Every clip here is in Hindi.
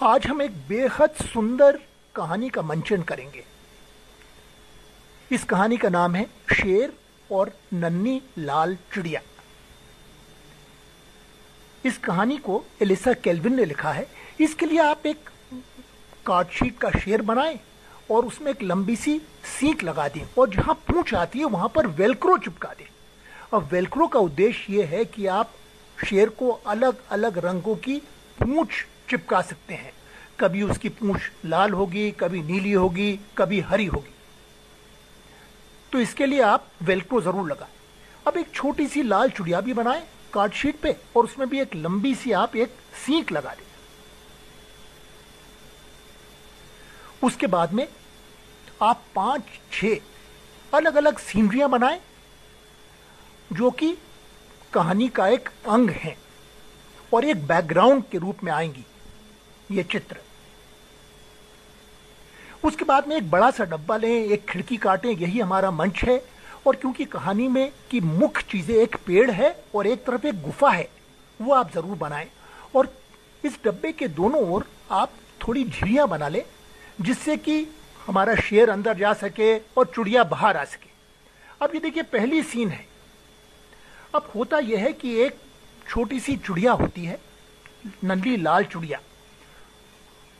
आज हम एक बेहद सुंदर कहानी का मंचन करेंगे। इस कहानी का नाम है शेर और नन्ही लाल चिड़िया। इस कहानी को एलिसा केल्विन ने लिखा है। इसके लिए आप एक कार्डशीट का शेर बनाएं और उसमें एक लंबी सी सीख लगा दें और जहां पूंछ आती है वहां पर वेलक्रो चिपका दें। अब वेलक्रो का उद्देश्य यह है कि आप शेर को अलग अलग रंगों की पूंछ चिपका सकते हैं। कभी उसकी पूंछ लाल होगी, कभी नीली होगी, कभी हरी होगी। तो इसके लिए आप वेलक्रो जरूर लगाएं। अब एक छोटी सी लाल चिड़िया भी बनाएं कार्डशीट पे और उसमें भी एक लंबी सी आप एक सीख लगा दें। उसके बाद में आप 5-6 अलग अलग सीनरियां बनाएं जो कि कहानी का एक अंग है और एक बैकग्राउंड के रूप में आएंगी ये चित्र। उसके बाद में एक बड़ा सा डब्बा लें, एक खिड़की काटें, यही हमारा मंच है। और क्योंकि कहानी में की मुख्य चीजें एक पेड़ है और एक तरफ एक गुफा है, वो आप जरूर बनाएं। और इस डब्बे के दोनों ओर आप थोड़ी झिरियां बना लें जिससे कि हमारा शेर अंदर जा सके और चिड़िया बाहर आ सके। अब ये देखिए पहली सीन है। अब होता यह है कि एक छोटी सी चिड़िया होती है, नन्ही लाल चिड़िया।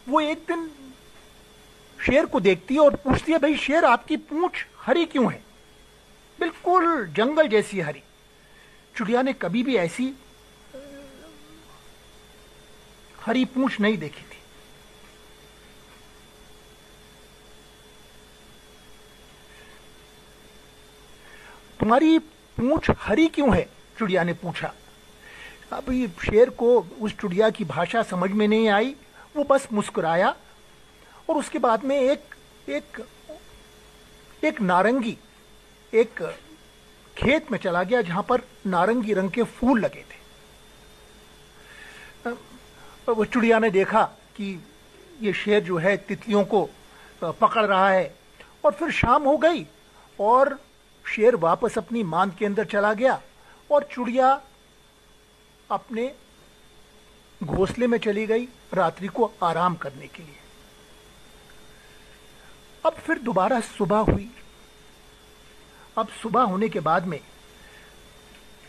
वो एक दिन शेर को देखती है और पूछती है, भाई शेर आपकी पूंछ हरी क्यों है, बिल्कुल जंगल जैसी हरी। चिड़िया ने कभी भी ऐसी हरी पूंछ नहीं देखी थी। तुम्हारी पूंछ हरी क्यों है, चिड़िया ने पूछा। अब ये शेर को उस चिड़िया की भाषा समझ में नहीं आई, वो बस मुस्कुराया और उसके बाद में एक नारंगी एक खेत में चला गया जहां पर नारंगी रंग के फूल लगे थे। वो चिड़िया ने देखा कि ये शेर जो है तितलियों को पकड़ रहा है। और फिर शाम हो गई और शेर वापस अपनी मांद के अंदर चला गया और चिड़िया अपने घोंसले में चली गई रात्रि को आराम करने के लिए। अब फिर दोबारा सुबह हुई। अब सुबह होने के बाद में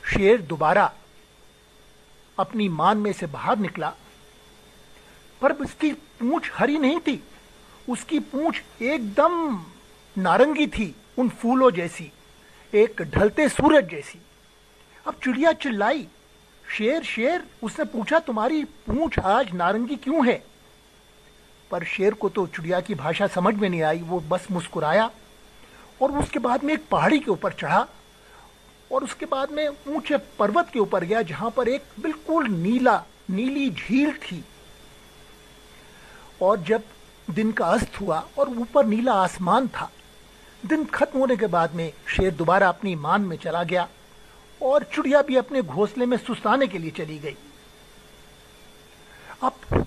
शेर दोबारा अपनी मान में से बाहर निकला, पर उसकी पूंछ हरी नहीं थी, उसकी पूंछ एकदम नारंगी थी, उन फूलों जैसी, एक ढलते सूरज जैसी। अब चिड़िया चिल्लाई, शेर शेर। उसने पूछा, तुम्हारी पूंछ आज नारंगी क्यों है? पर शेर को तो चिड़िया की भाषा समझ में नहीं आई, वो बस मुस्कुराया। और उसके बाद में एक पहाड़ी के ऊपर चढ़ा और उसके बाद में ऊंचे पर्वत के ऊपर गया जहां पर एक बिल्कुल नीली झील थी। और जब दिन का अस्त हुआ और ऊपर नीला आसमान था, दिन खत्म होने के बाद में शेर दोबारा अपनी मान में चला गया और चिड़िया भी अपने घोंसले में सुस्ताने के लिए चली गई। अब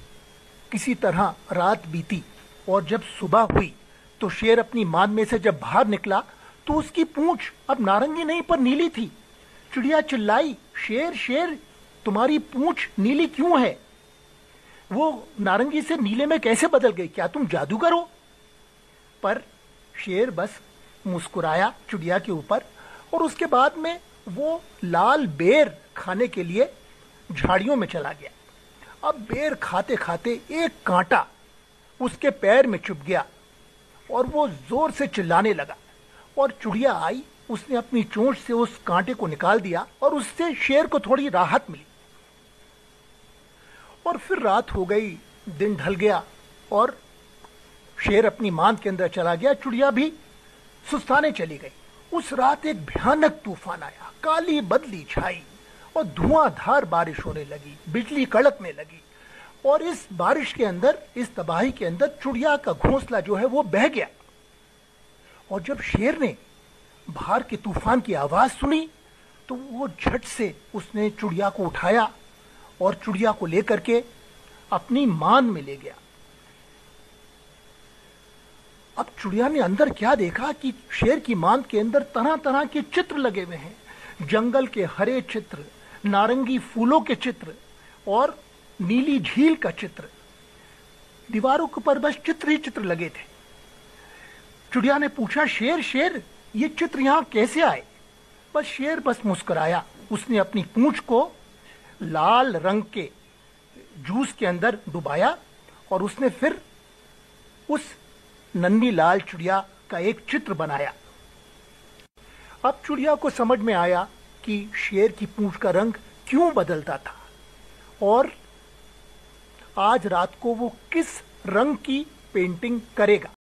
किसी तरह रात बीती और जब सुबह हुई तो शेर अपनी मान में से जब बाहर निकला तो उसकी पूंछ अब नारंगी नहीं पर नीली थी। चिड़िया चिल्लाई, शेर शेर तुम्हारी पूंछ नीली क्यों है? वो नारंगी से नीले में कैसे बदल गई? क्या तुम जादूगर हो? पर शेर बस मुस्कुराया चिड़िया के ऊपर और उसके बाद में वो लाल बेर खाने के लिए झाड़ियों में चला गया। अब बेर खाते खाते एक कांटा उसके पैर में चुभ गया और वो जोर से चिल्लाने लगा। और चिड़िया आई, उसने अपनी चोंच से उस कांटे को निकाल दिया और उससे शेर को थोड़ी राहत मिली। और फिर रात हो गई, दिन ढल गया और शेर अपनी मांद के अंदर चला गया, चिड़िया भी सुस्ताने चली गई। उस रात एक भयानक तूफान आया, काली बदली छाई और धुआंधार बारिश होने लगी, बिजली कड़कने लगी। और इस बारिश के अंदर, इस तबाही के अंदर चिड़िया का घोंसला जो है वो बह गया। और जब शेर ने बाहर के तूफान की आवाज सुनी तो वो झट से उसने चिड़िया को उठाया और चिड़िया को लेकर के अपनी मान में ले गया। अब चिड़िया ने अंदर क्या देखा कि शेर की मान के अंदर तरह तरह के चित्र लगे हुए हैं, जंगल के हरे चित्र, नारंगी फूलों के चित्र और नीली झील का चित्र। दीवारों के ऊपर बस चित्र ही चित्र लगे थे। चिड़िया ने पूछा, शेर शेर, ये चित्र यहां कैसे आए? बस शेर बस मुस्कुराया। उसने अपनी पूंछ को लाल रंग के जूस के अंदर डुबाया और उसने फिर उस नन्ही लाल चिड़िया का एक चित्र बनाया। अब चिड़िया को समझ में आया कि शेर की पूंछ का रंग क्यों बदलता था और आज रात को वो किस रंग की पेंटिंग करेगा।